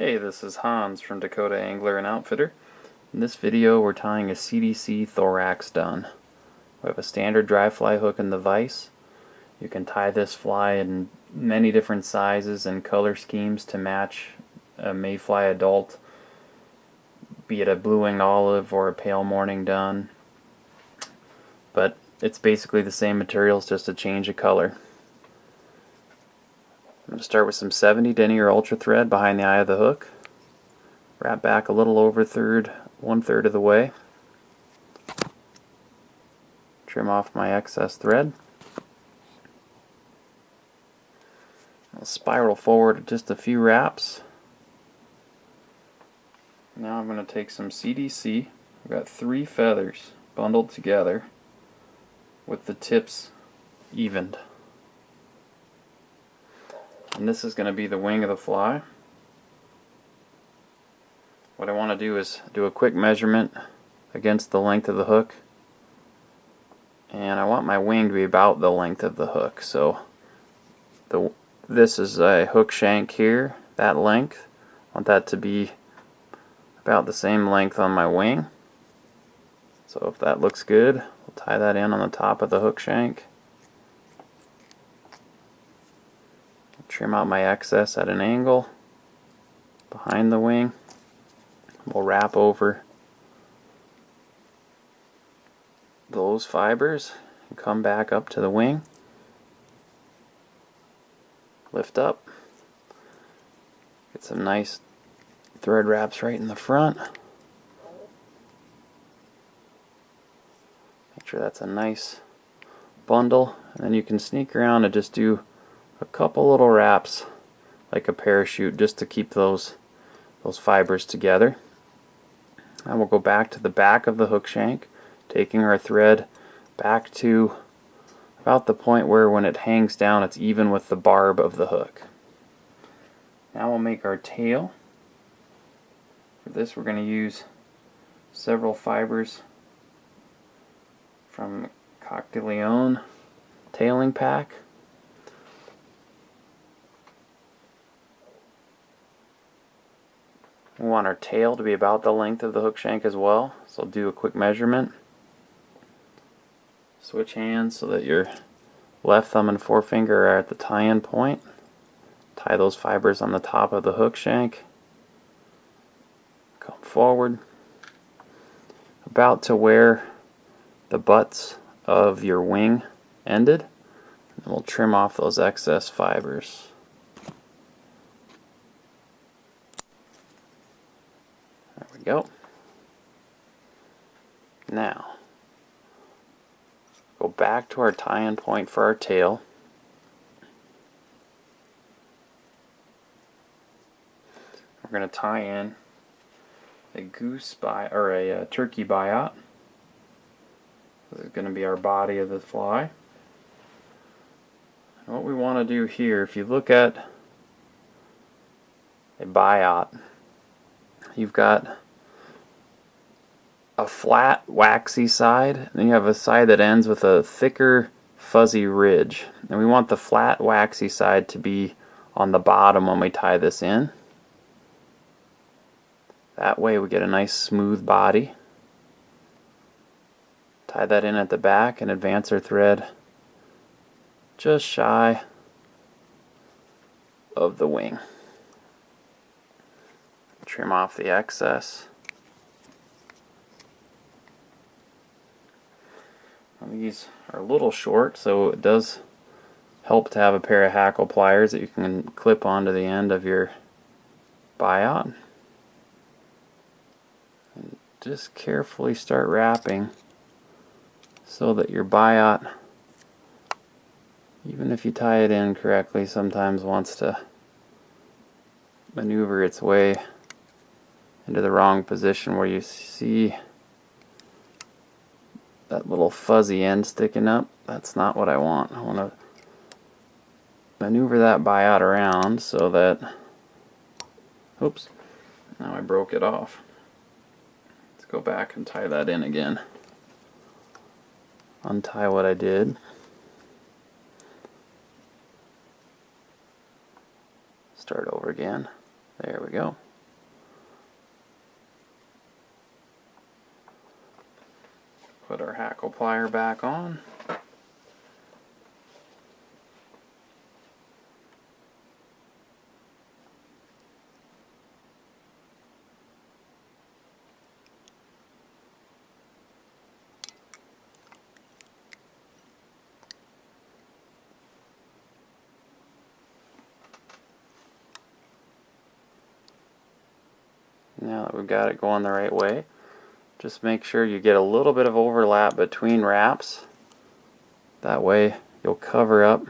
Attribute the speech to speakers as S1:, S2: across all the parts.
S1: Hey, this is Hans from Dakota Angler and Outfitter. In this video we're tying a CDC Thorax Dun. We have a standard dry fly hook in the vise. You can tie this fly in many different sizes and color schemes to match a mayfly adult, be it a blue-winged olive or a pale morning dun. But it's basically the same materials, just a change of color. I'm going to start with some 70 denier ultra thread behind the eye of the hook. Wrap back a little over one third of the way. Trim off my excess thread. I'll spiral forward just a few wraps. Now I'm going to take some CDC. I've got 3 feathers bundled together with the tips evened. And this is going to be the wing of the fly. What I want to do is do a quick measurement against the length of the hook, and I want my wing to be about the length of the hook. So this is a hook shank here, that length. I want that to be about the same length on my wing. So if that looks good, we'll tie that in on the top of the hook shank. Trim out my excess at an angle behind the wing. We'll wrap over those fibers and come back up to the wing. Lift up. Get some nice thread wraps right in the front. Make sure that's a nice bundle, and then you can sneak around and just do a couple little wraps like a parachute just to keep those fibers together. And we'll go back to the back of the hook shank, taking our thread back to about the point where when it hangs down it's even with the barb of the hook. Now we'll make our tail. For this we're going to use several fibers from Coq de Leon tailing pack. We want our tail to be about the length of the hook shank as well, so I'll do a quick measurement. Switch hands so that your left thumb and forefinger are at the tie-in point. Tie those fibers on the top of the hook shank. Come forward about to where the butts of your wing ended, and we'll trim off those excess fibers. There we go. Now, go back to our tie-in point for our tail. We're going to tie in a turkey biot. This is going to be our body of the fly. And what we want to do here, if you look at a biot, you've got a flat, waxy side, and then you have a side that ends with a thicker, fuzzy ridge. And we want the flat, waxy side to be on the bottom when we tie this in. That way we get a nice smooth body. Tie that in at the back and advance our thread just shy of the wing. Trim off the excess. These are a little short, so it does help to have a pair of hackle pliers that you can clip onto the end of your biot. And just carefully start wrapping so that your biot, even if you tie it in correctly, sometimes wants to maneuver its way into the wrong position where you see that little fuzzy end sticking up. That's not what I want. I want to maneuver that biot around so that, oops, now I broke it off. Let's go back and tie that in again. Untie what I did. Start over again. There we go. Put our hackle plier back on. Now that we've got it going the right way, just make sure you get a little bit of overlap between wraps. That way you'll cover up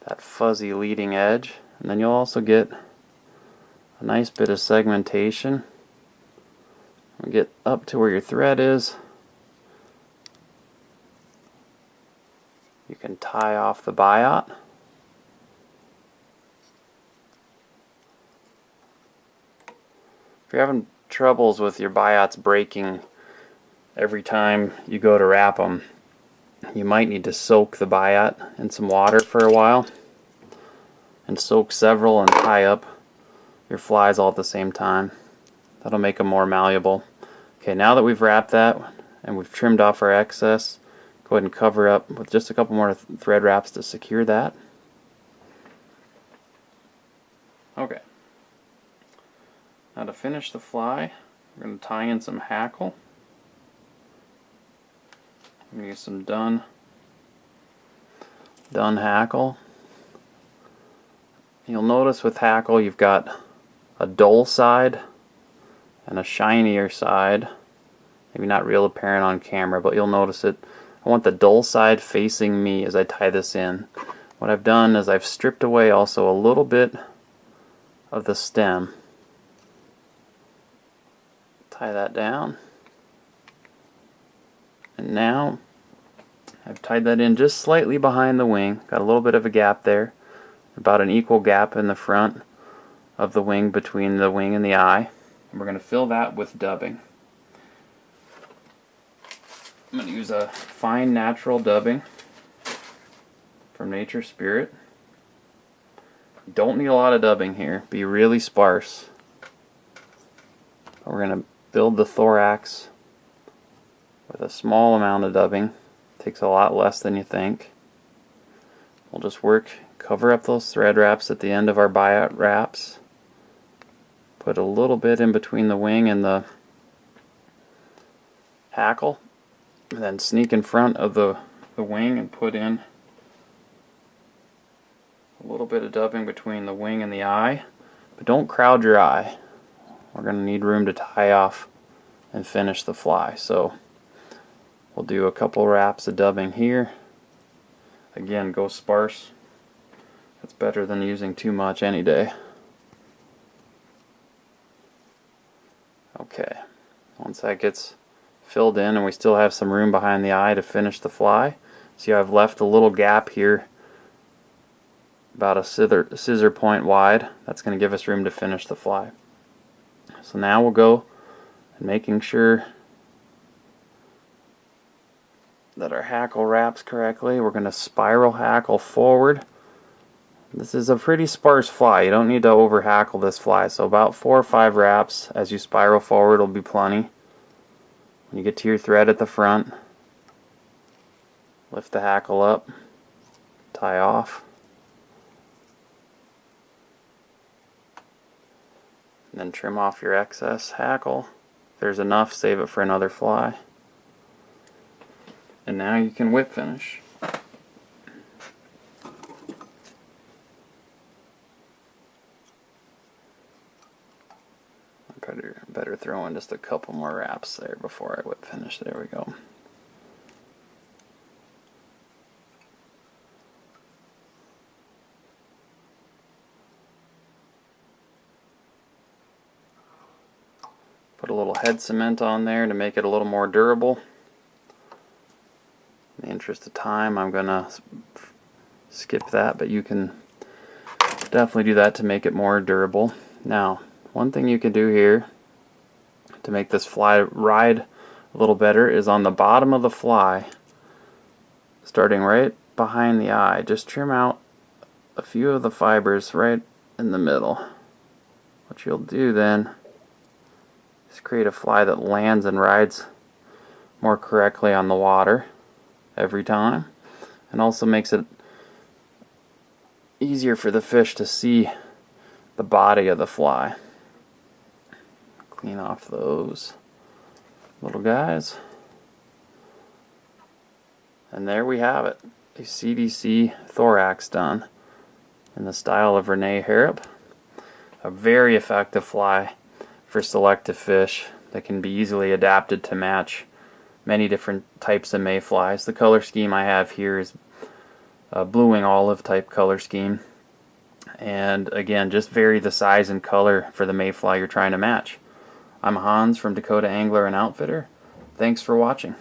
S1: that fuzzy leading edge, and then you'll also get a nice bit of segmentation. We'll get up to where your thread is. You can tie off the biot. If you're having troubles with your biots breaking every time you go to wrap them, you might need to soak the biot in some water for a while, and soak several and tie up your flies all at the same time. That'll make them more malleable. Okay, now that we've wrapped that and we've trimmed off our excess, go ahead and cover up with just a couple more thread wraps to secure that. Okay. Now to finish the fly, we're going to tie in some hackle. I'm going to use some Dun hackle. You'll notice with hackle you've got a dull side and a shinier side. Maybe not real apparent on camera, but you'll notice it. I want the dull side facing me as I tie this in. What I've done is I've stripped away also a little bit of the stem. Tie that down, and now I've tied that in just slightly behind the wing. Got a little bit of a gap there, about an equal gap in the front of the wing between the wing and the eye, and we're going to fill that with dubbing. I'm going to use a fine natural dubbing from Nature Spirit. Don't need a lot of dubbing here, be really sparse. We're going to build the thorax with a small amount of dubbing. Takes a lot less than you think. We'll just cover up those thread wraps at the end of our biot wraps. Put a little bit in between the wing and the hackle, and then sneak in front of the wing and put in a little bit of dubbing between the wing and the eye. But don't crowd your eye. We're going to need room to tie off and finish the fly. So we'll do a couple wraps of dubbing here. Again, go sparse. That's better than using too much any day. Okay, once that gets filled in and we still have some room behind the eye to finish the fly, see I've left a little gap here about a scissor point wide. That's going to give us room to finish the fly. So now we'll go and making sure that our hackle wraps correctly. We're going to spiral hackle forward. This is a pretty sparse fly. You don't need to over hackle this fly. So about 4 or 5 wraps as you spiral forward will be plenty. When you get to your thread at the front, lift the hackle up, tie off. And then trim off your excess hackle. If there's enough, save it for another fly. And now you can whip finish. Better throw in just a couple more wraps there before I whip finish. There we go. Put a little head cement on there to make it a little more durable. In the interest of time, I'm going to skip that, but you can definitely do that to make it more durable. Now, one thing you can do here to make this fly ride a little better is on the bottom of the fly, starting right behind the eye, just trim out a few of the fibers right in the middle. What you'll do then Just create a fly that lands and rides more correctly on the water every time, and also makes it easier for the fish to see the body of the fly. Clean off those little guys. And there we have it, a CDC Thorax Dun in the style of Rene Harrop. A very effective fly for selective fish that can be easily adapted to match many different types of mayflies. The color scheme I have here is a bluing olive type color scheme, and again, just vary the size and color for the mayfly you're trying to match. I'm Hans from Dakota Angler and Outfitter. Thanks for watching.